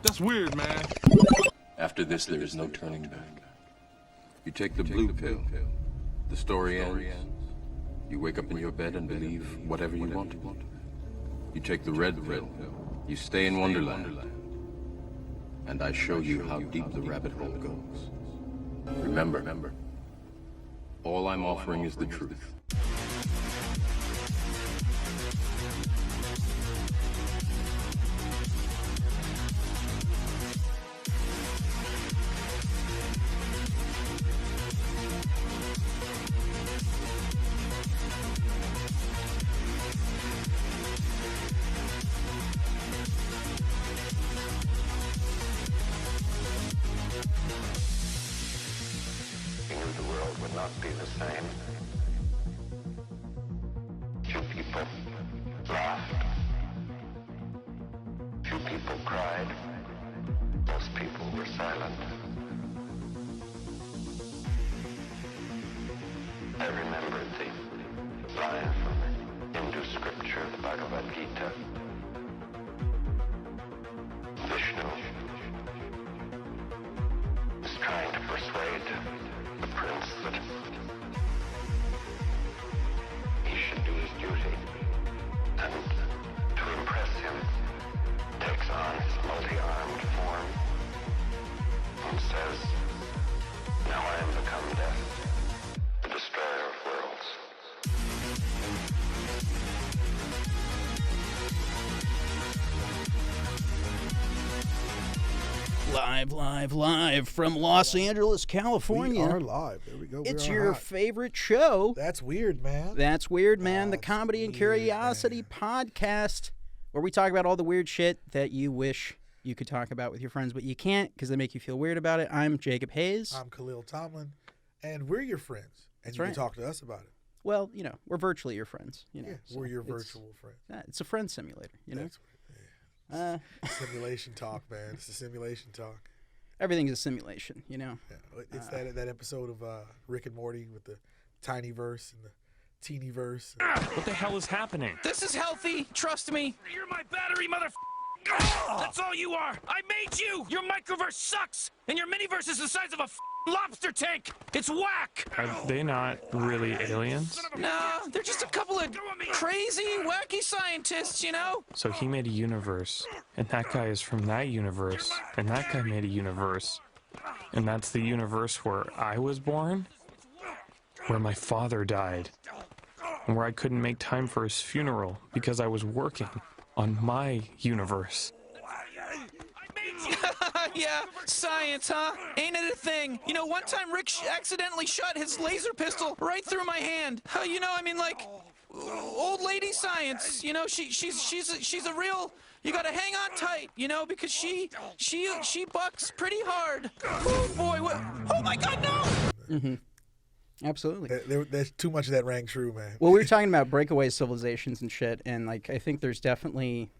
That's weird, man. After this, there is no turning back. You take the blue pill. The story ends. You wake up in your bed and believe whatever you want. You take the red pill. You stay in Wonderland. And I show you how deep the rabbit hole goes. Remember, all I'm offering is the truth. Be the same. Few people laughed. Few people cried. Most people were silent. I remembered the line from the Hindu scripture, the Bhagavad Gita. Vishnu is trying to persuade the prince that he should do his duty, and to impress him, takes on his multi-armed form and says, "Now I am become death, the destroyer of worlds." Live from Los Angeles, California. We are live. There we go. It's your favorite show. That's Weird, man. That's Weird, Man, the Comedy and Curiosity podcast, where we talk about all the weird shit that you wish you could talk about with your friends, but you can't because they make you feel weird about it. I'm Jacob Hayes. I'm Khalil Tomlin, and we're your friends, and you right. can talk to us about it. Well, we're virtually your friends. Yeah, we're your virtual friends. It's a friend simulator, That's simulation talk, man. It's a simulation talk. Everything's a simulation, Yeah, it's that episode of Rick and Morty with the tiny verse and the teeny verse. What the hell is happening? This is healthy. Trust me. You're my battery, That's all you are. I made you. Your microverse sucks, and your miniverse is the size of a lobster tank. It's whack. Are they not really aliens? No, they're just a couple of crazy, wacky scientists, So he made a universe, and that guy is from that universe, and that guy made a universe, and that's the universe where I was born, where my father died, and where I couldn't make time for his funeral because I was working on my universe. Yeah, science, huh? Ain't it a thing? One time Rick accidentally shot his laser pistol right through my hand. Old lady science. She's a real. You gotta hang on tight, because she bucks pretty hard. Oh boy, what? Oh my God, no! Mm-hmm. Absolutely. There's too much of that rang true, man. Well, we were talking about breakaway civilizations and shit, and I think there's definitely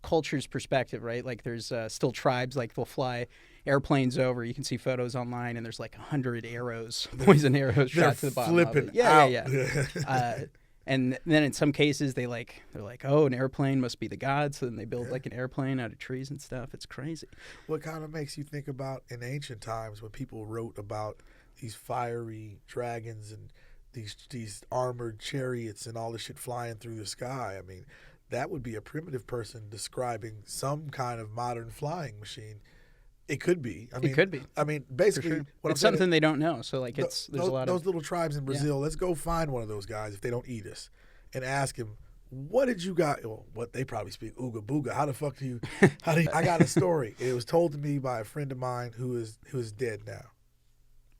culture's perspective, right? Like there's still tribes, like they'll fly airplanes over. You can see photos online, and there's like 100 arrows, poison arrows shot to the bottom. Flipping out. Yeah. And then in some cases they're like, oh, an airplane must be the gods, so then they build like an airplane out of trees and stuff. It's crazy. What kind of makes you think about in ancient times when people wrote about these fiery dragons and these armored chariots and all this shit flying through the sky? I mean, that would be a primitive person describing some kind of modern flying machine. It could be. It could be. I mean, basically, sure. It's something they don't know. So there's a lot of those little tribes in Brazil. Let's go find one of those guys if they don't eat us, and ask him, "What did you got?" Well, what they probably speak ooga booga. How the fuck do you? I got a story. It was told to me by a friend of mine who is dead now,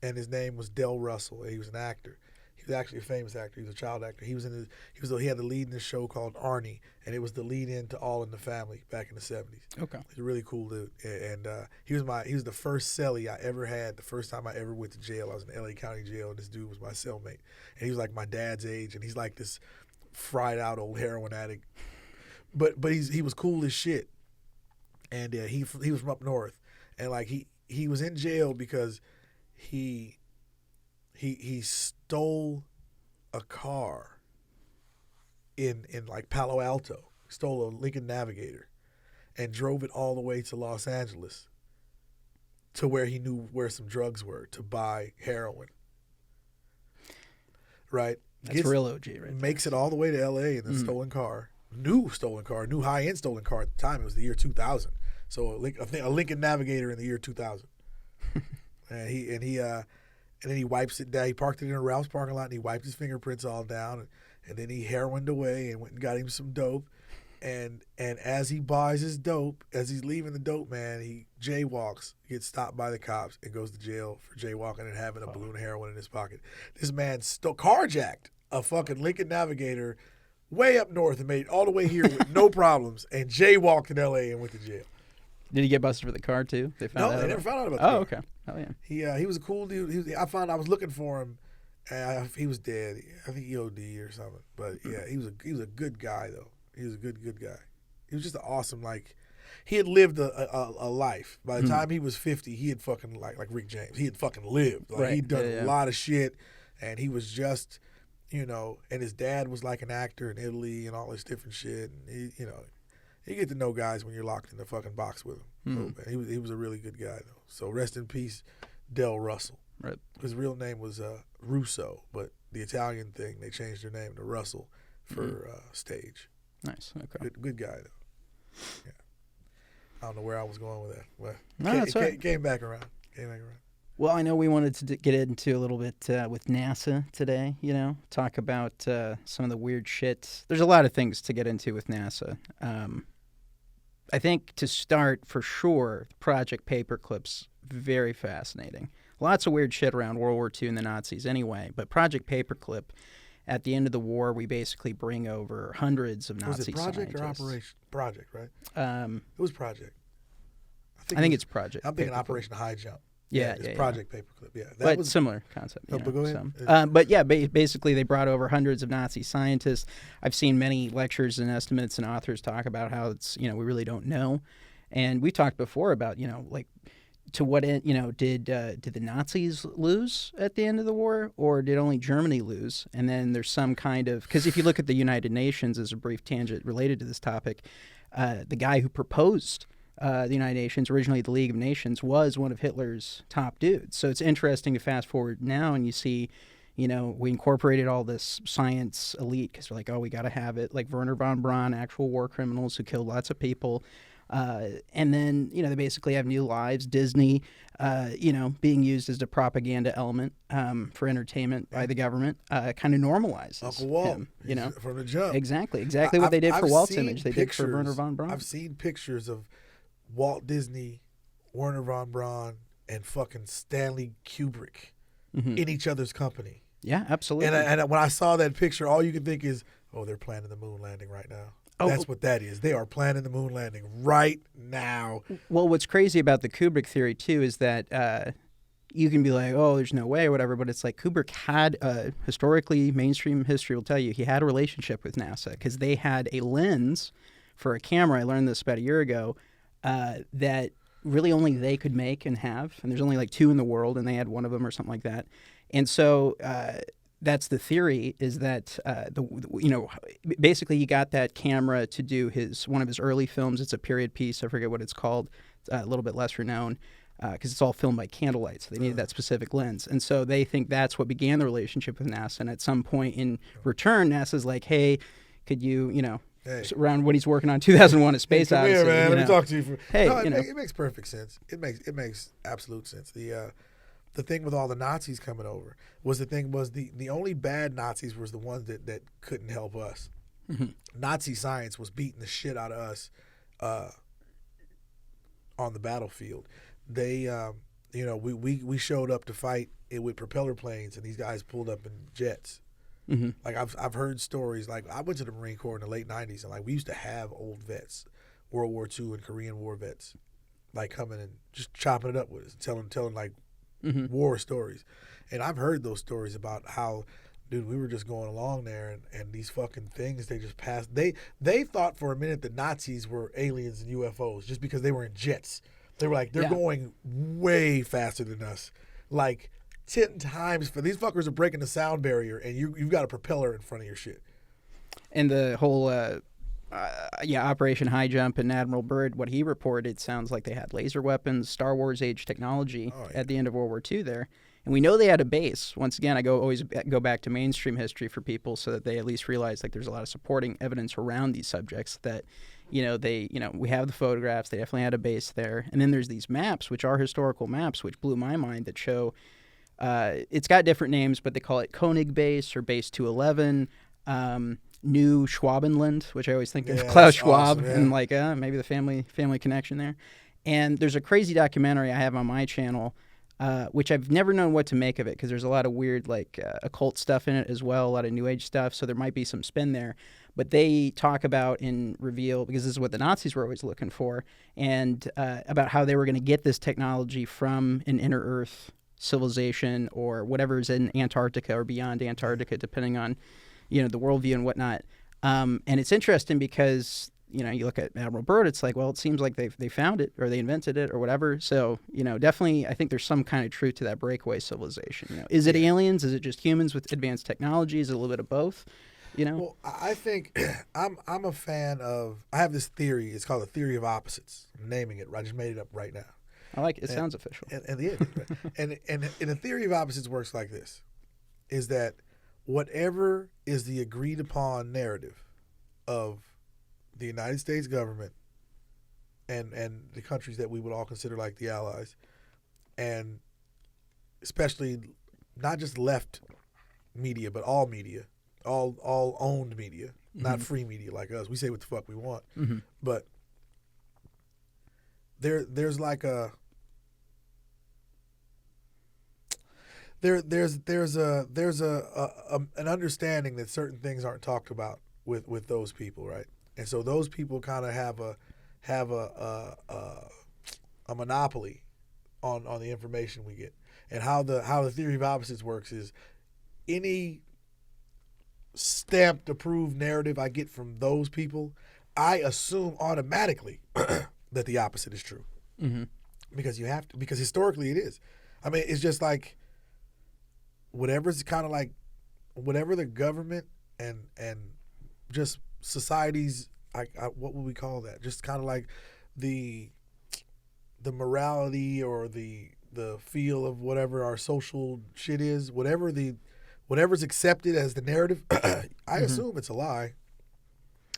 and his name was Del Russell. He was an actor. He was actually a famous actor. He was a child actor. He had the lead in this show called Arnie, and it was the lead in to All in the Family back in the 70s. Okay. He's a really cool dude, and he was the first cellie I ever had. The first time I ever went to jail, I was in LA County Jail, and this dude was my cellmate, and he was like my dad's age, and he's like this fried out old heroin addict, but he was cool as shit, and he was from up north, and like he was in jail because he stole a car in like Palo Alto. He stole a Lincoln Navigator, and drove it all the way to Los Angeles to where he knew where some drugs were to buy heroin. Right? That's real OG, right? Makes it all the way to L.A. in the stolen car. New high-end stolen car at the time. It was the year 2000. So a Lincoln Navigator in the year 2000. and then he wipes it down. He parked it in a Ralph's parking lot, and he wiped his fingerprints all down. And then he heroined away and went and got him some dope. And as he buys his dope, as he's leaving the dope, man, he jaywalks, gets stopped by the cops, and goes to jail for jaywalking and having a balloon of heroin in his pocket. This man carjacked a fucking Lincoln Navigator way up north and made it all the way here with no problems, and jaywalked in L.A. and went to jail. Did he get busted for the car too? They found out. They never found out about that. Oh, okay. Oh yeah. He was a cool dude. I was looking for him. He was dead. I think he OD or something. But yeah, he was a good guy though. He was a good guy. He was just an awesome, like, he had lived a life. By the time he was 50, he had fucking, like Rick James, he had fucking lived. Like, he'd done a lot of shit, and he was just, and his dad was like an actor in Italy and all this different shit. And you get to know guys when you're locked in the fucking box with him. So, he was a really good guy, though. So rest in peace, Del Russell. Right. His real name was Russo, but the Italian thing, they changed their name to Russell for stage. Nice. Okay. Good guy though. Yeah. I don't know where I was going with that, but that's right. Came back around. Well, I know we wanted to get into a little bit with NASA today. Talk about some of the weird shit. There's a lot of things to get into with NASA. I think to start, for sure, Project Paperclip's very fascinating. Lots of weird shit around World War II and the Nazis, anyway. But Project Paperclip. At the end of the war, we basically bring over hundreds of Nazi scientists. Was it Project or Operation? Project, right? It was Project. I think it's Project. I'm thinking Operation High Jump. Yeah, it's Project Paperclip. Yeah, but similar concept. But go ahead. But yeah, basically they brought over hundreds of Nazi scientists. I've seen many lectures and estimates and authors talk about how it's we really don't know, and we talked before about like. To what end, did the Nazis lose at the end of the war, or did only Germany lose? And then there's some kind of, because if you look at the United Nations, as a brief tangent related to this topic, the guy who proposed the United Nations, originally the League of Nations, was one of Hitler's top dudes. So it's interesting to fast forward now and you see, we incorporated all this science elite because we're like, oh, we got to have it, like Werner von Braun, actual war criminals who killed lots of people. And then, they basically have new lives. Disney, being used as a propaganda element for entertainment by the government, kind of normalizes Uncle Walt, him, from the jump. Exactly what they did for Walt's image. They did for Werner von Braun. I've seen pictures of Walt Disney, Werner von Braun, and fucking Stanley Kubrick in each other's company. Yeah, absolutely. And when I saw that picture, all you can think is, oh, they're planning the moon landing right now. That's what that is. They are planning the moon landing right now. Well, what's crazy about the Kubrick theory, too, is that you can be like, oh, there's no way or whatever, but it's like Kubrick had, historically, mainstream history will tell you, he had a relationship with NASA because they had a lens for a camera. I learned this about a year ago, that really only they could make and have. And there's only like 2 in the world, and they had one of them or something like that. And so that's the theory, is that basically he got that camera to do one of his early films. It's a period piece. I forget what it's called. It's a little bit less renowned because it's all filmed by candlelight. So they needed that specific lens. And so they think that's what began the relationship with NASA. And at some point in return, NASA's like, hey, could you, around what he's working on, 2001: A Space Odyssey. Come here, man. Let me talk to you. It makes perfect sense. It makes absolute sense. The thing with all the Nazis coming over was the only bad Nazis was the ones that couldn't help us. Nazi science was beating the shit out of us on the battlefield. They, we showed up to fight it with propeller planes, and these guys pulled up in jets. Like I've heard stories. Like I went to the Marine Corps in the late '90s, and like we used to have old vets, World War II and Korean War vets, like coming and just chopping it up with us, telling like. War stories. And I've heard those stories about how, dude, we were just going along there and these fucking things, they just passed. They thought for a minute that Nazis were aliens and UFOs just because they were in jets. They were like, they're going way faster than us. Like 10 times. For these fuckers are breaking the sound barrier and you've got a propeller in front of your shit. And the whole yeah, Operation High Jump and Admiral Byrd, what he reported sounds like they had laser weapons, Star Wars age technology at the end of World War II there. And we know they had a base. Once again, always go back to mainstream history for people so that they at least realize like there's a lot of supporting evidence around these subjects that, we have the photographs. They definitely had a base there. And then there's these maps, which are historical maps, which blew my mind, that show it's got different names, but they call it Koenig Base or Base 211. New Schwabenland, which I always think of Klaus Schwab, awesome, and like maybe the family connection there. And there's a crazy documentary I have on my channel, which I've never known what to make of it because there's a lot of weird like occult stuff in it as well, a lot of New Age stuff. So there might be some spin there. But they talk about and reveal, because this is what the Nazis were always looking for, and about how they were going to get this technology from an inner Earth civilization or whatever is in Antarctica or beyond Antarctica, depending on the worldview and whatnot. And it's interesting because, you look at Admiral Byrd, it's like, well, it seems like they found it or they invented it or whatever. So, definitely I think there's some kind of truth to that breakaway civilization. Is it aliens? Is it just humans with advanced technology? Is it a little bit of both? Well, I think I'm a fan of, I have this theory. It's called the theory of opposites. I'm naming it. I just made it up right now. I like it. It sounds official. And the theory of opposites works like this, is that whatever is the agreed upon narrative of the United States government and the countries that we would all consider like the allies, and especially not just left media, but all media, all owned media, not free media like us. We say what the fuck we want. But there's like a there's an understanding that certain things aren't talked about with those people, right? And so those people kind of have a monopoly on the information we get. And how the theory of opposites works is any stamped approved narrative I get from those people, I assume automatically that the opposite is true. Because you have to, because historically it is. I mean, it's just like whatever's kind of like whatever the government and just society's, what would we call that? Just kind of like the morality or the feel of whatever our social shit is, whatever's accepted as the narrative, I assume it's a lie.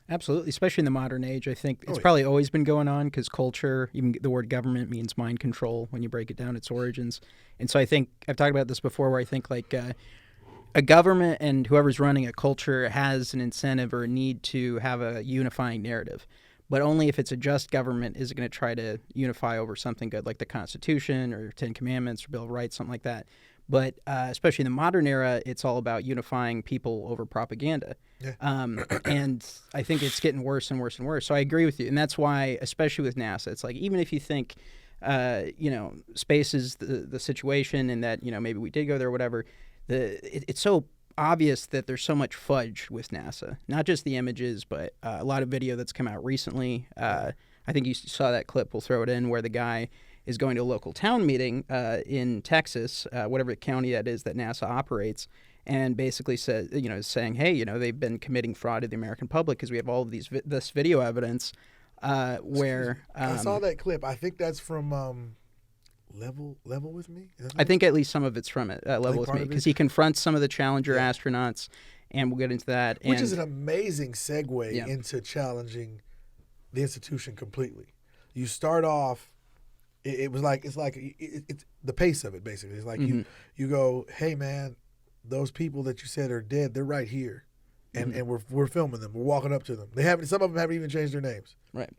Absolutely, especially in the modern age. I think it's probably always been going on because culture, even the word government means mind control when you break it down, its origins. And so I think, I've talked about this before, where I think like a government and whoever's running a culture has an incentive or a need to have a unifying narrative. But only if it's a just government is it going to try to unify over something good like the Constitution or Ten Commandments or Bill of Rights, something like that. But especially in the modern era, it's all about unifying people over propaganda. Yeah. And I think it's getting worse and worse and worse. So I agree with you. And that's why, especially with NASA, it's like even if you think, space is the situation and that, maybe we did go there or whatever, it's so obvious that there's so much fudge with NASA. Not just the images, but a lot of video that's come out recently. I think you saw that clip. We'll throw it in where the guy is going to a local town meeting in Texas, whatever county that is that NASA operates, and basically says, saying, hey, they've been committing fraud to the American public because we have all of this video evidence where I saw that clip. I think that's from Level with Me. I think at least some of it's from it. Level with Me, because he confronts some of the Challenger astronauts, and we'll get into that. Which is an amazing segue into challenging the institution completely. You start off. It's the pace of it basically. It's like you go, hey man, those people that you said are dead, they're right here, and we're filming them. We're walking up to them. Some of them haven't even changed their names. Right.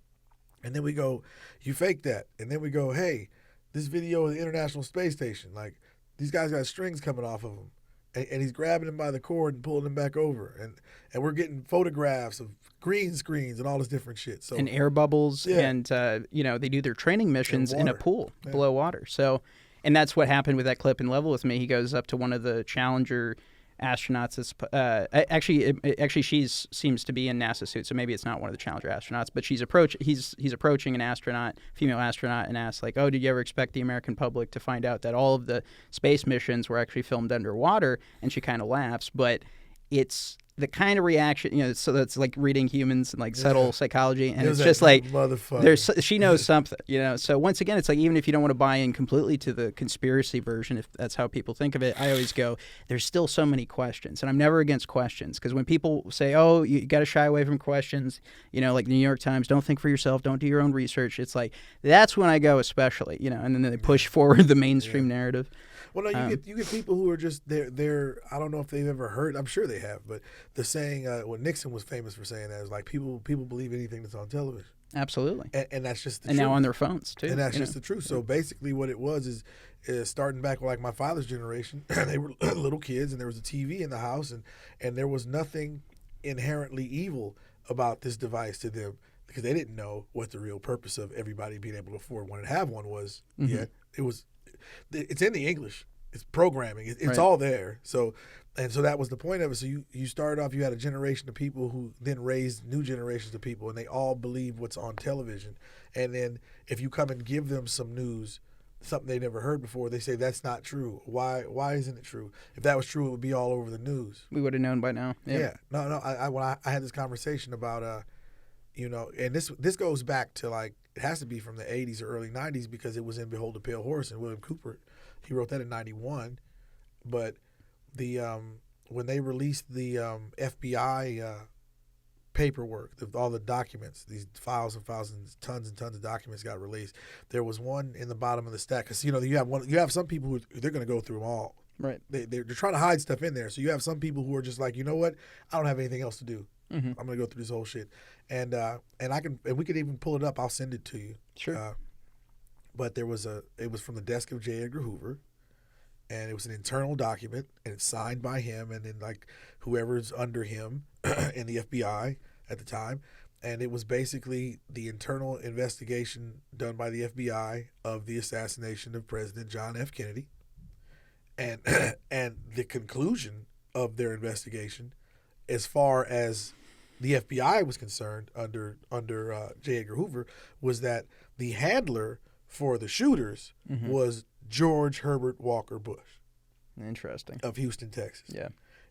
And then we go, you fake that, and then we go, hey, this video of the International Space Station, like these guys got strings coming off of them, and he's grabbing them by the cord and pulling them back over, and we're getting photographs of green screens and all this different shit. So, and air bubbles, and they do their training missions in a pool below water. So, and that's what happened with that clip in Level with Me. He goes up to one of the Challenger astronauts. Actually, she seems to be in NASA suit, so maybe it's not one of the Challenger astronauts. But he's approaching an astronaut, female astronaut, and asks like, "Oh, did you ever expect the American public to find out that all of the space missions were actually filmed underwater?" And she kind of laughs, but it's the kind of reaction, so that's like reading humans and like subtle psychology, and It was it's just that like motherfucker. she knows something, So once again, it's like even if you don't want to buy in completely to the conspiracy version, if that's how people think of it, I always go, there's still so many questions, and I'm never against questions, because when people say, oh, you got to shy away from questions, like the New York Times, don't think for yourself, don't do your own research. It's like that's when I go, especially, and then they push forward the mainstream narrative. Well, no, you get people who are just they're I don't know if they've ever heard. I'm sure they have, but the saying what Nixon was famous for saying that is like people believe anything that's on television. Absolutely. And that's just the and truth. now on their phones too. And that's just the truth. So basically, what it was is starting back with like my father's generation. They were little kids, and there was a TV in the house, and there was nothing inherently evil about this device to them, because they didn't know what the real purpose of everybody being able to afford one and have one was yet. It's in the English. It's programming. It's Right. all there. So that was the point of it. So you started off, you had a generation of people who then raised new generations of people, and they all believe what's on television. And then if you come and give them some news, something they never heard before, they say that's not true. Why isn't it true? If that was true, it would be all over the news. We would have known by now. Yeah. No. I had this conversation about and this goes back to like, it has to be from the 80s or early 90s, because it was in Behold the Pale Horse, and William Cooper, he wrote that in 91. But the when they released the FBI paperwork, all the documents, these files and files and tons of documents got released, there was one in the bottom of the stack, because you have some people who they're going to go through them all. Right. They're trying to hide stuff in there. So you have some people who are just like, you know what, I don't have anything else to do. Mm-hmm. I'm gonna go through this whole shit, and we could even pull it up. I'll send it to you. Sure. But it was from the desk of J. Edgar Hoover, and it was an internal document, and it's signed by him, and then like whoever's under him in the FBI at the time, and it was basically the internal investigation done by the FBI of the assassination of President John F. Kennedy, and and the conclusion of their investigation, as far as the FBI was concerned, under J. Edgar Hoover, was that the handler for the shooters was George Herbert Walker Bush Interesting. of Houston, Texas. Yeah.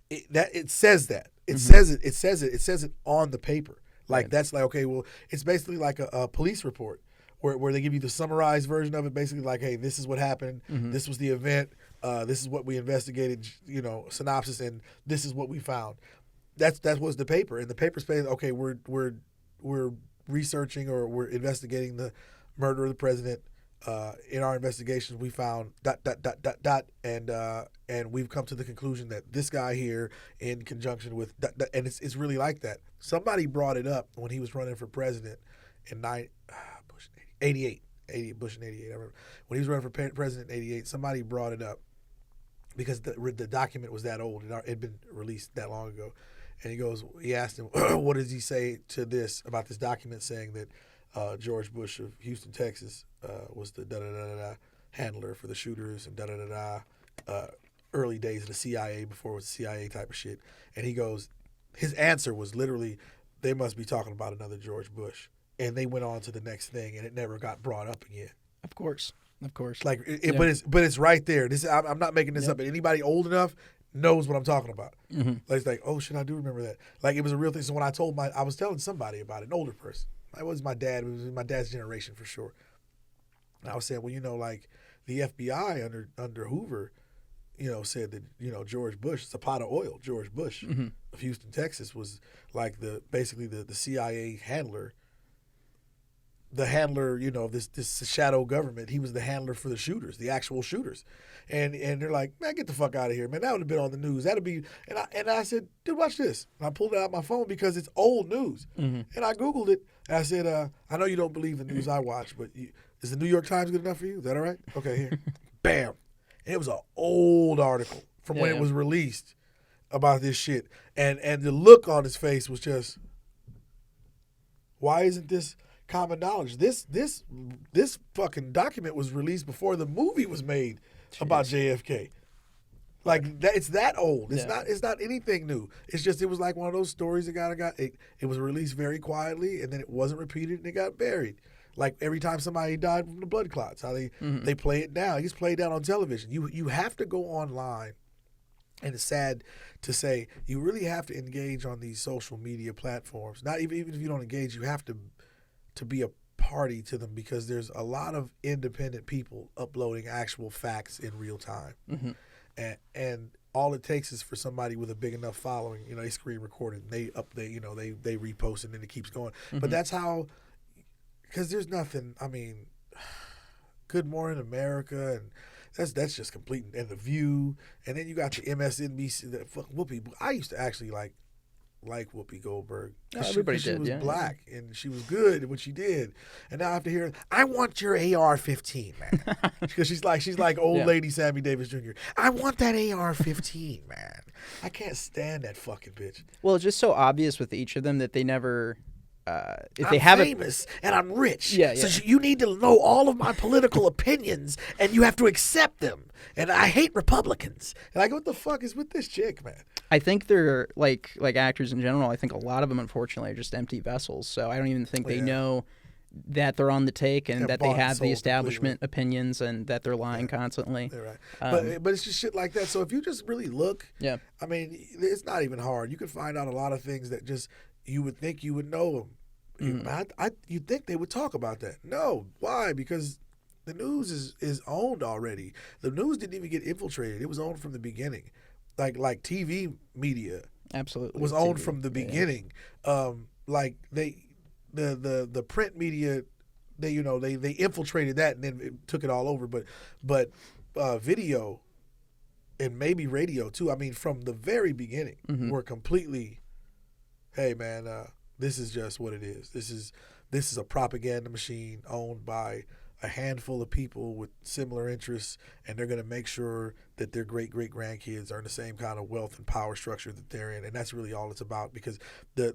It says that. It says it. It says it. It says it on the paper. Like, Right. that's like, okay, well, it's basically like a police report where they give you the summarized version of it, basically like, hey, this is what happened. This was the event. This is what we investigated, synopsis, and this is what we found. That was the paper, and the paper's saying, okay, we're researching, or we're investigating the murder of the president. In our investigations, we found ... and we've come to the conclusion that this guy here, in conjunction with ... and it's really like that. Somebody brought it up when he was running for president in Bush in 88. Bush in 88. I remember when he was running for president in 88. Somebody brought it up because the document was that old. It had been released that long ago. And he asked him, what does he say to this, about this document saying that George Bush of Houston, Texas, was the handler for the shooters, and early days of the CIA, before it was CIA type of shit. And he goes, his answer was literally, they must be talking about another George Bush. And they went on to the next thing, and it never got brought up again. Of course. Like, but it's right there. I'm not making this up. But anybody old enough knows what I'm talking about. Like, it's like, oh shit, I do remember that. Like, it was a real thing. So when I was telling somebody about it, an older person. It was my dad. It was my dad's generation for sure. And I was saying, well, like the FBI under Hoover, said that George Bush, it's a pot of oil. George Bush of Houston, Texas, was like basically the CIA handler. The handler, this shadow government. He was the handler for the shooters, the actual shooters, and they're like, man, get the fuck out of here, man. That would have been on the news. That'd be, and I said, dude, watch this. And I pulled it out my phone because it's old news, and I Googled it. And I said, I know you don't believe the news I watch, but is the New York Times good enough for you? Is that all right? Okay, here, bam. And it was an old article from when it was released about this shit, and the look on his face was just, why isn't this common knowledge? This fucking document was released before the movie was made about JFK. Like, that, it's that old. It's not anything new. It's just, it was like one of those stories that it was released very quietly, and then it wasn't repeated, and it got buried. Like every time somebody died from the blood clots, how they play it down. It gets played down on television. You have to go online And it's sad to say you really have to engage on these social media platforms. Not even if you don't engage, you have to be a party to them, because there's a lot of independent people uploading actual facts in real time. And all it takes is for somebody with a big enough following, they screen record it, and they repost it, and it keeps going. But that's how, because there's nothing. I mean, Good Morning America, and that's just complete. And The View, and then you got the MSNBC. The fuck Whoopi. I used to actually like Whoopi Goldberg. Everybody she did. was Yeah, black, and she was good at what she did. And now I have to hear, I want your AR-15, man, because she's like old lady Sammy Davis Jr. I want that AR-15, man. I can't stand that fucking bitch. Well, it's just so obvious with each of them that they never. If I'm they haven't, famous and I'm rich. Yeah, So yeah. you need to know all of my political opinions, and you have to accept them. And I hate Republicans. And I go, what the fuck is with this chick, man? I think they're like actors in general. I think a lot of them, unfortunately, are just empty vessels. So I don't even think they know that they're on the take and They're that they bought and have the sold establishment opinions and that they're lying constantly. They're right. But it's just shit like that. So if you just really look, I mean, it's not even hard. You can find out a lot of things that just you would think you would know them. You'd think they would talk about that. No. Why? Because the news is owned already. The news didn't even get infiltrated. It was owned from the beginning. Like TV media Absolutely was owned TV. from the beginning. Like the print media, they infiltrated that and then it took it all over. But video and maybe radio too. I mean, from the very beginning, were completely, hey man, this is just what it is. This is a propaganda machine owned by a handful of people with similar interests, and they're going to make sure that their great-great-grandkids are in the same kind of wealth and power structure that they're in. And that's really all it's about, because the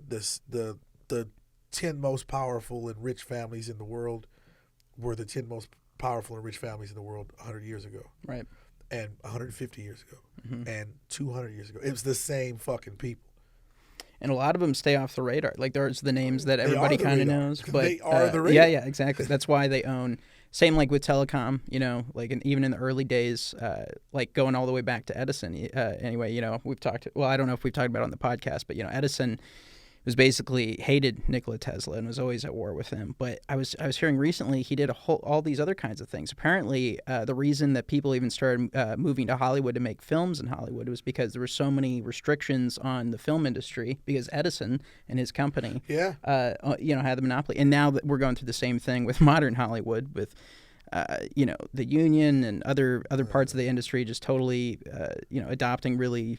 10 most powerful and rich families in the world were the 10 most powerful and rich families in the world 100 years ago. Right. And 150 years ago. And 200 years ago. It was the same fucking people. And a lot of them stay off the radar. Like, there's the names that everybody the kind of radar. knows, but They are the radar. Yeah, exactly. That's why they own. Same like with telecom, like even in the early days, like going all the way back to Edison. Anyway, we've talked. Well, I don't know if we've talked about it on the podcast, but Edison was basically hated Nikola Tesla and was always at war with him. But I was hearing recently he did all these other kinds of things. Apparently, the reason that people even started moving to Hollywood to make films in Hollywood was because there were so many restrictions on the film industry because Edison and his company, had the monopoly. And now that we're going through the same thing with modern Hollywood, with the union and other parts of the industry just totally, adopting really,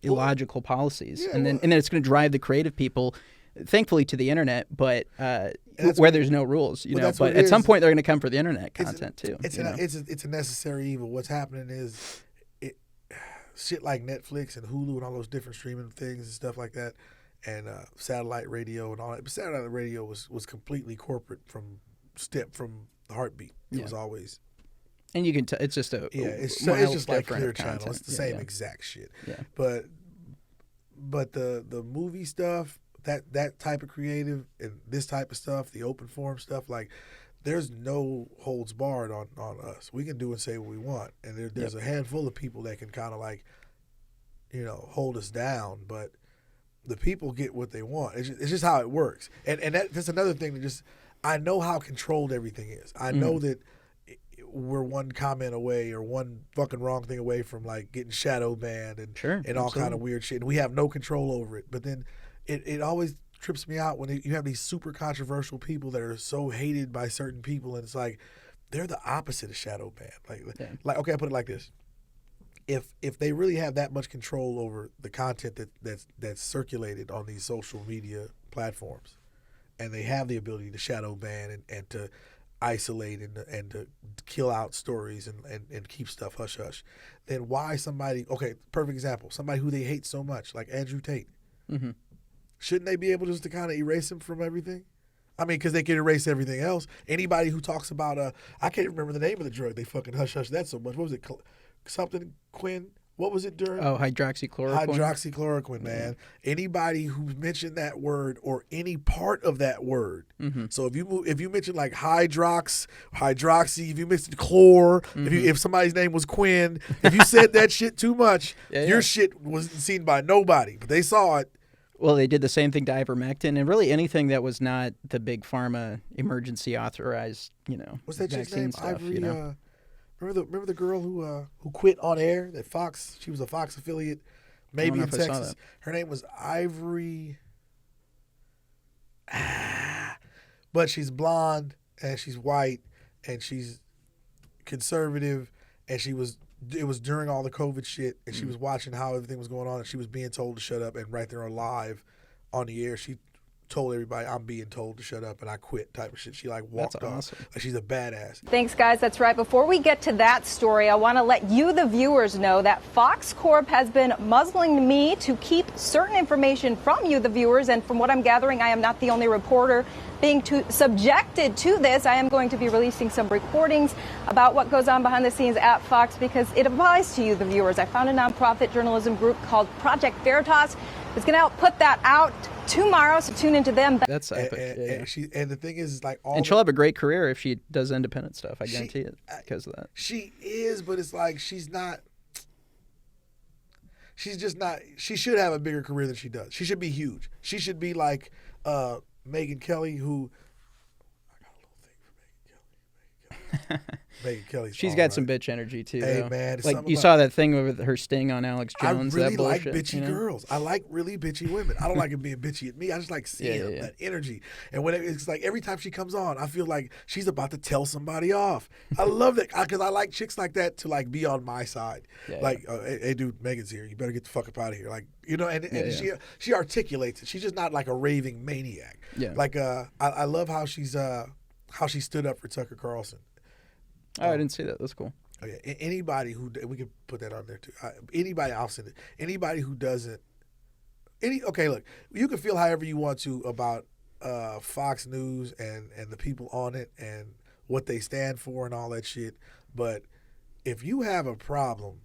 illogical policies, and then it's going to drive the creative people, thankfully, to the internet, but where there's no rules, But at some point, they're going to come for the internet content too. It's a necessary evil. What's happening is shit like Netflix and Hulu and all those different streaming things and stuff like that, and satellite radio and all that. But satellite radio was completely corporate from the heartbeat. It was always, and you can tell it's just it's just like Clear Channel. Content. It's the same exact shit. Yeah. But the movie stuff, that type of creative and this type of stuff, the open forum stuff, like there's no holds barred on us. We can do and say what we want, and there's a handful of people that can kind of like, hold us down, but the people get what they want. It's just how it works, and that's another thing that just. I know how controlled everything is. I know that we're one comment away or one fucking wrong thing away from like getting shadow banned and all kind of weird shit. And we have no control over it. But then it always trips me out when you have these super controversial people that are so hated by certain people, and it's like they're the opposite of shadow ban. Like okay, I put it like this. If they really have that much control over the content that's circulated on these social media platforms, and they have the ability to shadow ban and to isolate and to kill out stories and keep stuff hush hush, then why somebody, perfect example, somebody who they hate so much, like Andrew Tate, shouldn't they be able just to kind of erase him from everything? I mean, because they can erase everything else. Anybody who talks about, I can't remember the name of the drug, they fucking hush hush that so much. What was it? Something Quinn? What was it during? Oh, hydroxychloroquine. Hydroxychloroquine, man. Anybody who mentioned that word or any part of that word. So if you mention like hydroxy, if you mentioned chlor, if somebody's name was Quinn, if you said that shit too much, your shit wasn't seen by nobody, but they saw it. Well, they did the same thing to ivermectin, and really anything that was not the big pharma emergency authorized, What's that chick's vaccine name? stuff. Ivory. Remember the girl who quit on air? That Fox. She was a Fox affiliate, maybe in know if I saw Texas. that. Her name was Ivory. But she's blonde and she's white and she's conservative, and it was during all the COVID shit, and she was watching how everything was going on, and she was being told to shut up, and right there on live on the air, she told everybody, I'm being told to shut up and I quit type of shit. She like walked That's off. awesome. Like, she's a badass. Thanks, guys. That's right. Before we get to that story, I want to let you, the viewers, know that Fox Corp has been muzzling me to keep certain information from you, the viewers. And from what I'm gathering, I am not the only reporter being subjected to this. I am going to be releasing some recordings about what goes on behind the scenes at Fox because it applies to you, the viewers. I found a nonprofit journalism group called Project Veritas. It's going to help put that out tomorrow, so tune into them. That's epic. And the thing is like all. And she'll have a great career if she does independent stuff. I guarantee it because of that. She is, but it's like she's not. She's just not. She should have a bigger career than she does. She should be huge. She should be like Megyn Kelly, who. I got a little thing for Megyn Kelly. Megyn Kelly's. She's got some bitch energy too. Hey though. man, like you saw that thing with her sting on Alex Jones. I really that like bullshit, bitchy girls. I like really bitchy women. I don't like them being bitchy at me. I just like seeing that energy. And when it's like every time she comes on, I feel like she's about to tell somebody off. I love that because I like chicks like that to like be on my side. Hey dude, Megan's here. You better get the fuck up out of here. Like she articulates it. She's just not like a raving maniac. Yeah. Like I love how she stood up for Tucker Carlson. Oh, I didn't see that. That's cool. Oh yeah, anybody who we can put that on there too. Anybody, I'll send it. Anybody who doesn't, okay, look, you can feel however you want to about Fox News and the people on it and what they stand for and all that shit. But if you have a problem,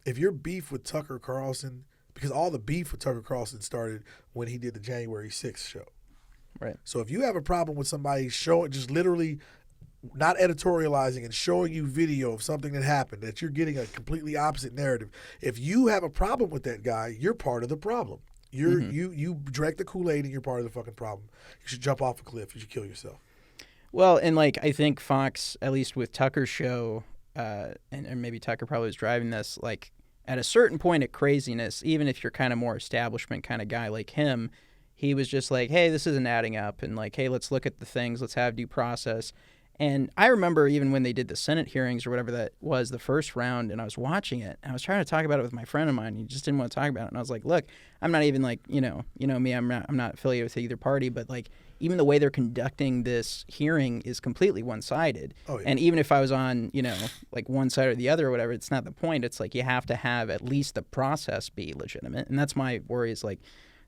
if you're beef with Tucker Carlson, because all the beef with Tucker Carlson started when he did the January 6th show. Right. So if you have a problem with somebody showing, just literally not editorializing and showing you video of something that happened, that you're getting a completely opposite narrative. If you have a problem with that guy, you're part of the problem. You drank the Kool-Aid and you're part of the fucking problem. You should jump off a cliff. You should kill yourself. Well, and like I think Fox, at least with Tucker's show, and maybe Tucker probably was driving this, like at a certain point of craziness, even if you're kind of more establishment kind of guy like him, he was just like, hey, this isn't adding up, and like, hey, let's look at the things, let's have due process. And I remember even when they did the Senate hearings or whatever that was, the first round, and I was watching it, and I was trying to talk about it with my friend of mine, and he just didn't want to talk about it. And I was like, look, I'm not even like, you know me, I'm not affiliated with either party, but like even the way they're conducting this hearing is completely one-sided. Oh, yeah. And even if I was on, like one side or the other or whatever, it's not the point. It's like you have to have at least the process be legitimate. And that's my worry is like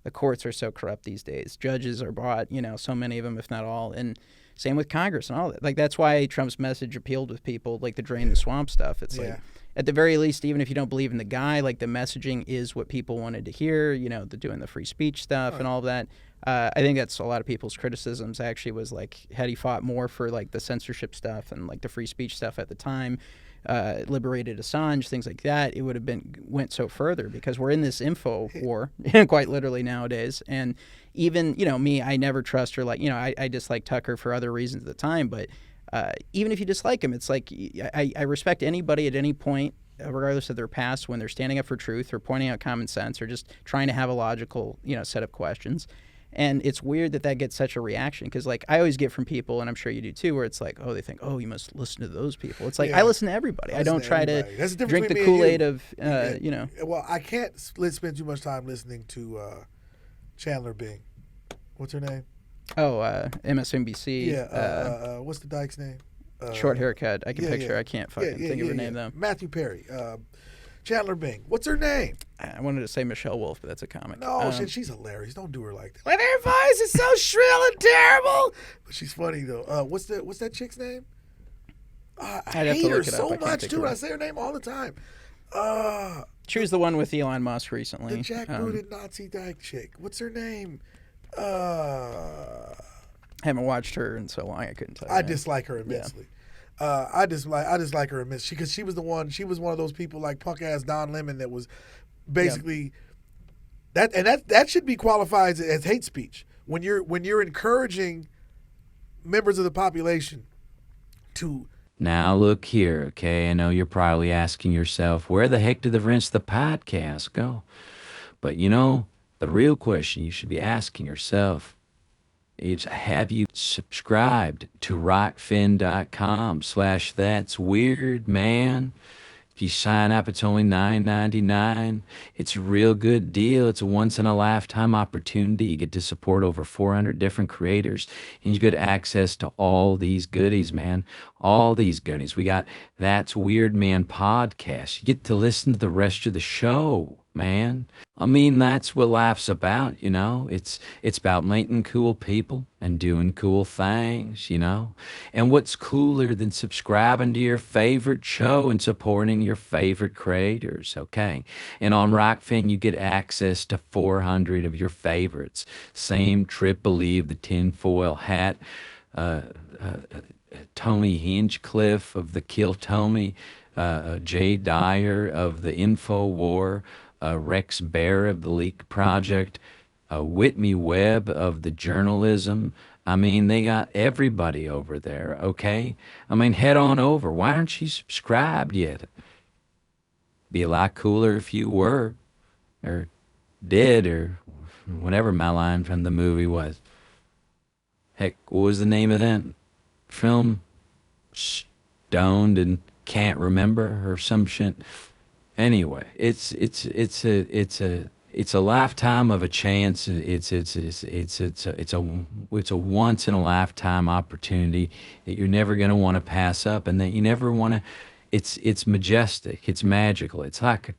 the courts are so corrupt these days. Judges are bought, so many of them, if not all. And same with Congress and all that. Like, that's why Trump's message appealed with people, like the drain the swamp stuff. It's like, at the very least, even if you don't believe in the guy, like the messaging is what people wanted to hear, the doing the free speech stuff and all of that. I think that's a lot of people's criticisms actually was like, had he fought more for like the censorship stuff and like the free speech stuff at the time, liberated Assange, things like that, it would have went so further because we're in this info war quite literally nowadays. And even, me, I never trust her. Like, I dislike Tucker for other reasons at the time, but even if you dislike him, it's like I respect anybody at any point, regardless of their past, when they're standing up for truth or pointing out common sense or just trying to have a logical, set of questions. And it's weird that gets such a reaction because, like, I always get from people, and I'm sure you do too, where it's like, oh, they think, oh, you must listen to those people. It's like, I listen to everybody. I don't try to drink the Kool-Aid of, Well, I can't spend too much time listening to Chandler Bing. What's her name? Oh, MSNBC. Yeah. What's the dyke's name? Short haircut. I can picture. I can't fucking think of her name, though. Matthew Perry. Chandler Bing. What's her name? I wanted to say Michelle Wolf, but that's a comic. No, she's hilarious. Don't do her like that. Like, her voice is so shrill and terrible. But she's funny, though. What's that chick's name? I hate her so much, too. I say her name all the time. She was the one with Elon Musk recently. The jackbooted Nazi dyke chick. What's her name? Haven't watched her in so long, I couldn't tell you. I dislike her immensely. I dislike her immensely because she was one of those people like punk ass Don Lemon that was basically that should be qualified as hate speech when you're encouraging members of the population to. Now look here, okay? I know you're probably asking yourself, where the heck did the rest of the podcast go? But you know, the real question you should be asking yourself is, have you subscribed to rockfin.com/thatsweirdman? If you sign up, it's only $9.99. It's a real good deal. It's a once-in-a-lifetime opportunity. You get to support over 400 different creators, and you get access to all these goodies, man. All these goodies. We got That's Weird Man podcast. You get to listen to the rest of the show, man. I mean, that's what life's about, you know? It's about meeting cool people and doing cool things, you know? And what's cooler than subscribing to your favorite show and supporting your favorite creators, okay? And on Rockfin, you get access to 400 of your favorites. Same Trip Believe, the tinfoil hat, Tony Hinchcliffe of the Kill Tommy, Jay Dyer of the Info War, Rex Bear of the Leak Project, Whitney Webb of the Journalism. I mean, they got everybody over there, okay? I mean, head on over. Why aren't you subscribed yet? Be a lot cooler if you were, or did, or whatever my line from the movie was. Heck, what was the name of that film? Stoned and Can't Remember or some shit. Anyway, it's a lifetime of a chance. It's a once in a lifetime opportunity that you're never going to want to pass up, and that you never want to. It's majestic. It's magical. It's like a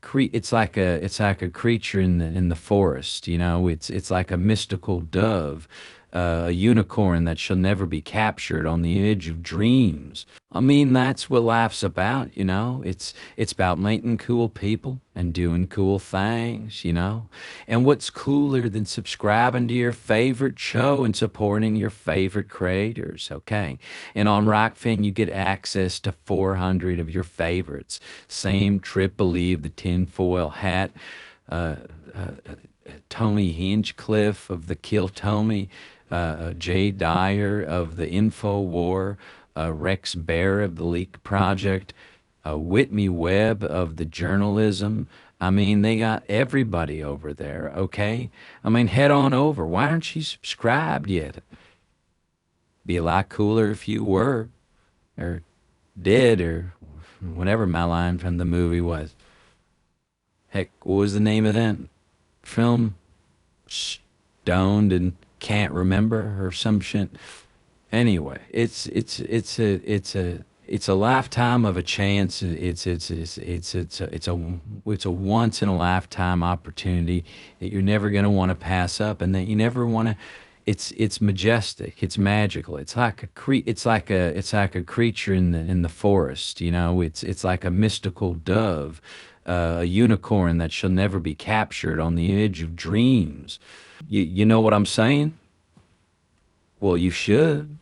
creature in the forest. You know, it's like a mystical dove. A unicorn that shall never be captured on the edge of dreams. I mean, that's what life's about, you know? It's about meeting cool people and doing cool things, you know? And what's cooler than subscribing to your favorite show and supporting your favorite creators, okay? And on Rockfin, you get access to 400 of your favorites. Same Trip Believe, the tinfoil hat, Tony Hinchcliffe of the Kill Tommy, Jay Dyer of the Info War, Rex Bear of the Leak Project, Whitney Webb of the Journalism. I mean, they got everybody over there, okay? I mean, head on over. Why aren't you subscribed yet? Be a lot cooler if you were, or did, or whatever my line from the movie was. Heck, what was the name of that film? Stoned and Can't Remember or some shit. Anyway, it's a lifetime of a chance. It's a once in a lifetime opportunity that you're never going to want to pass up, and that you never want to. It's majestic. It's magical. It's like a creature in the forest. You know, it's like a mystical dove, a unicorn that shall never be captured on the edge of dreams. You know what I'm saying? Well, you should.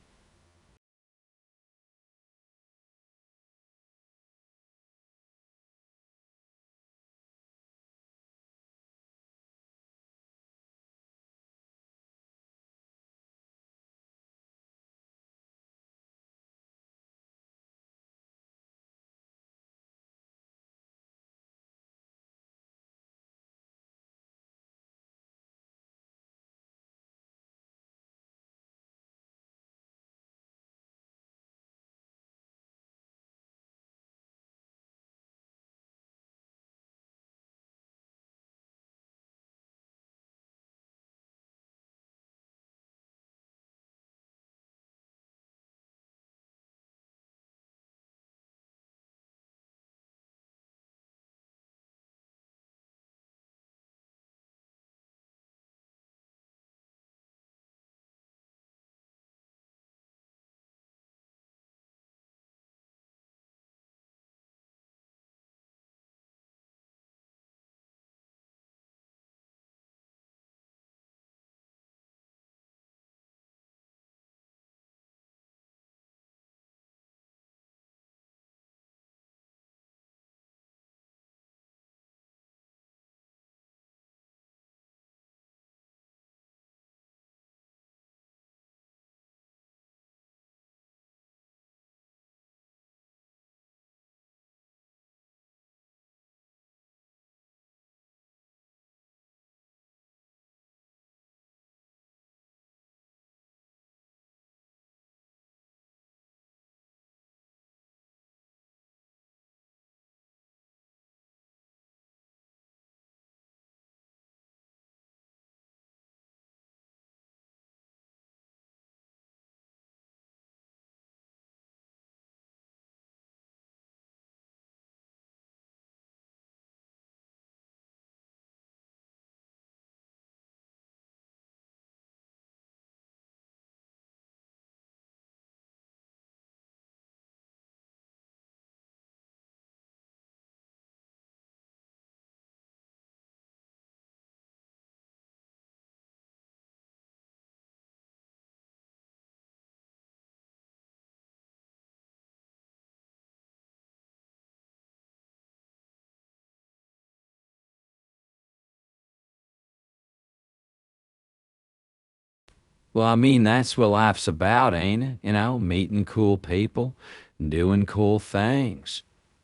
Well, I mean, that's what life's about, ain't it? You know, meeting cool people, and doing cool things.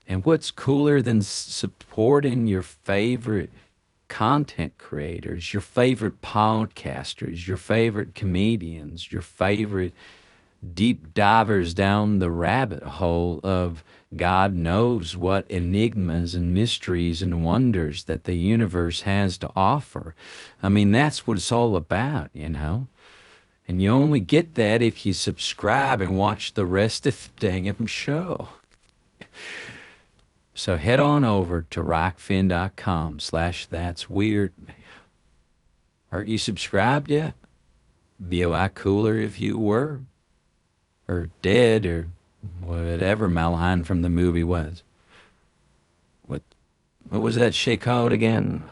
And what's cooler than supporting your favorite content creators, your favorite podcasters, your favorite comedians, your favorite deep divers down the rabbit hole of God knows what enigmas and mysteries and wonders that the universe has to offer. I mean, that's what it's all about, you know? And you only get that if you subscribe and watch the rest of the dang show. So head on over to rockfin.com/thatsweirdman. Aren't you subscribed yet? Be a lot cooler if you were. Or dead, or whatever Malheim from the movie was. What was that shit called again?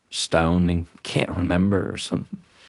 Stoning? Can't remember or something.